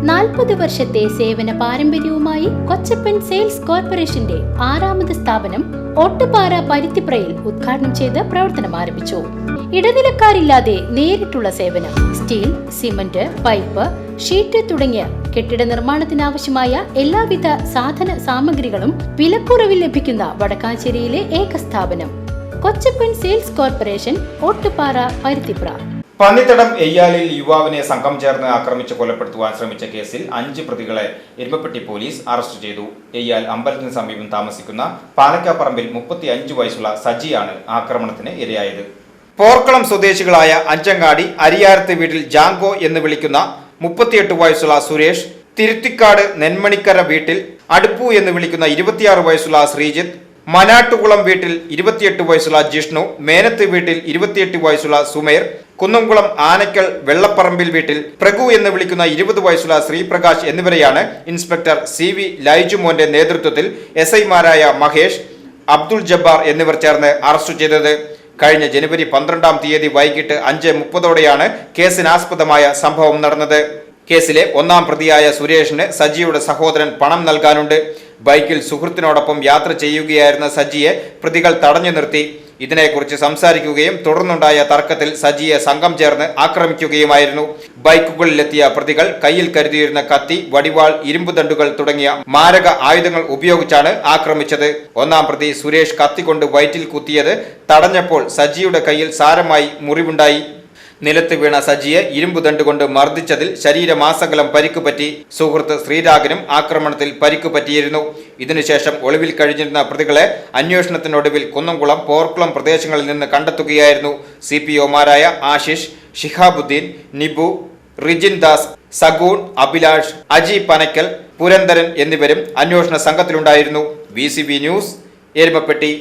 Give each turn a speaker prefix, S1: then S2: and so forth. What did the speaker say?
S1: 40 വർഷത്തെ സേവന പാരമ്പര്യവുമായി കൊച്ചപ്പൻ സെയിൽസ് കോർപ്പറേഷന്റെ 6ാമത് സ്ഥാപനം ഒട്ടുപാറ പരുത്തിപ്രയിൽ ഉദ്ഘാടനം ചെയ്ത് പ്രവർത്തനം ആരംഭിച്ചു. ഇടനിലക്കാരില്ലാതെ നേരിട്ടുള്ള സേവനം, സ്റ്റീൽ, സിമന്റ്, പൈപ്പ്, ഷീറ്റ് തുടങ്ങിയ കെട്ടിട നിർമ്മാണത്തിനാവശ്യമായ എല്ലാവിധ സാധന സാമഗ്രികളും വിലക്കുറവിൽ ലഭിക്കുന്ന വടക്കാഞ്ചേരിയിലെ ഏക സ്ഥാപനം കൊച്ചപ്പൻ സെയിൽസ് കോർപ്പറേഷൻ, ഒട്ടുപാറ, പരുത്തിപ്ര.
S2: പന്നിത്തടം എയ്യാലിൽ യുവാവിനെ സംഘം ചേർന്ന് ആക്രമിച്ച് കൊലപ്പെടുത്തുവാൻ ശ്രമിച്ച കേസിൽ 5 പ്രതികളെ എരുമപ്പെട്ടി പോലീസ് അറസ്റ്റ് ചെയ്തു. എയ്യാൽ അമ്പലത്തിന് സമീപം താമസിക്കുന്ന പാലക്കാപ്പറമ്പിൽ 35 വയസ്സുള്ള സജിയാണ് ആക്രമണത്തിന് ഇരയായത്. പോർക്കളം സ്വദേശികളായ അഞ്ചങ്ങാടി അരിയാരത്ത് വീട്ടിൽ ജാങ്കോ എന്ന് വിളിക്കുന്ന 38 വയസ്സുള്ള സുരേഷ്, തിരുത്തിക്കാട് നെന്മണിക്കര വീട്ടിൽ അടുപ്പു എന്ന് വിളിക്കുന്ന 26 വയസ്സുള്ള ശ്രീജിത്ത്, മനാട്ടുകുളം വീട്ടിൽ 28 വയസ്സുള്ള ജിഷ്ണു, മേനത്ത് വീട്ടിൽ 28 വയസ്സുള്ള സുമേർ, കുന്നംകുളം ആനക്കൽ വെള്ളപ്പറമ്പിൽ വീട്ടിൽ പ്രഭു എന്ന് വിളിക്കുന്ന 20 വയസ്സുള്ള ശ്രീപ്രകാശ് എന്നിവരെയാണ് ഇൻസ്പെക്ടർ CV ലൈജുമോന്റെ നേതൃത്വത്തിൽ SI-മാരായ മഹേഷ്, അബ്ദുൾ ജബ്ബാർ എന്നിവർ ചേർന്ന് അറസ്റ്റ് ചെയ്തത്. കഴിഞ്ഞ ജനുവരി 12-ാം തീയതി വൈകിട്ട് 5:30 കേസിനാസ്പദമായ സംഭവം നടന്നത്. കേസിലെ 1-ാം പ്രതിയായ സുരേഷിന് സജിയുടെ സഹോദരൻ പണം നൽകാനുണ്ട്. ബൈക്കിൽ സുഹൃത്തിനോടൊപ്പം യാത്ര ചെയ്യുകയായിരുന്ന സജിയെ പ്രതികൾ തടഞ്ഞു നിർത്തി. ഇതിനെക്കുറിച്ച് സംസാരിക്കുകയും തുടർന്നുണ്ടായ തർക്കത്തിൽ സജിയെ സംഘം ചേർന്ന് ആക്രമിക്കുകയുമായിരുന്നു. ബൈക്കുകളിലെത്തിയ പ്രതികൾ കയ്യിൽ കരുതിയിരുന്ന കത്തി, വടിവാൾ, ഇരുമ്പുദണ്ടുകൾ തുടങ്ങിയ മാരക ആയുധങ്ങൾ ഉപയോഗിച്ചാണ് ആക്രമിച്ചത്. 1-ാം പ്രതി സുരേഷ് കത്തികൊണ്ട് വയറ്റിൽ കുത്തിയത് തടഞ്ഞപ്പോൾ സജിയുടെ കയ്യിൽ സാരമായി മുറിവുണ്ടായി. നിലത്ത് വീണ സജിയെ ഇരുമ്പുദണ്ടുകൊണ്ട് മർദ്ദിച്ചതിൽ ശരീരമാസകലം പരിക്കുപറ്റി. സുഹൃത്ത് ശ്രീരാഗനും ആക്രമണത്തിൽ പരിക്കുപറ്റിയിരുന്നു. ഇതിനുശേഷം ഒളിവിൽ കഴിഞ്ഞിരുന്ന പ്രതികളെ അന്വേഷണത്തിനൊടുവിൽ കുന്നംകുളം, പോർക്കുളം പ്രദേശങ്ങളിൽ നിന്ന് കണ്ടെത്തുകയായിരുന്നു. CPO-മാരായ ആശിഷ്, ഷിഹാബുദ്ദീൻ, നിബു, റിജിൻ ദാസ്, സഗൂൺ, അഭിലാഷ്, അജി പനക്കൽ, പുരന്തരൻ എന്നിവരും അന്വേഷണ സംഘത്തിലുണ്ടായിരുന്നു. VCB news, Erumapetty.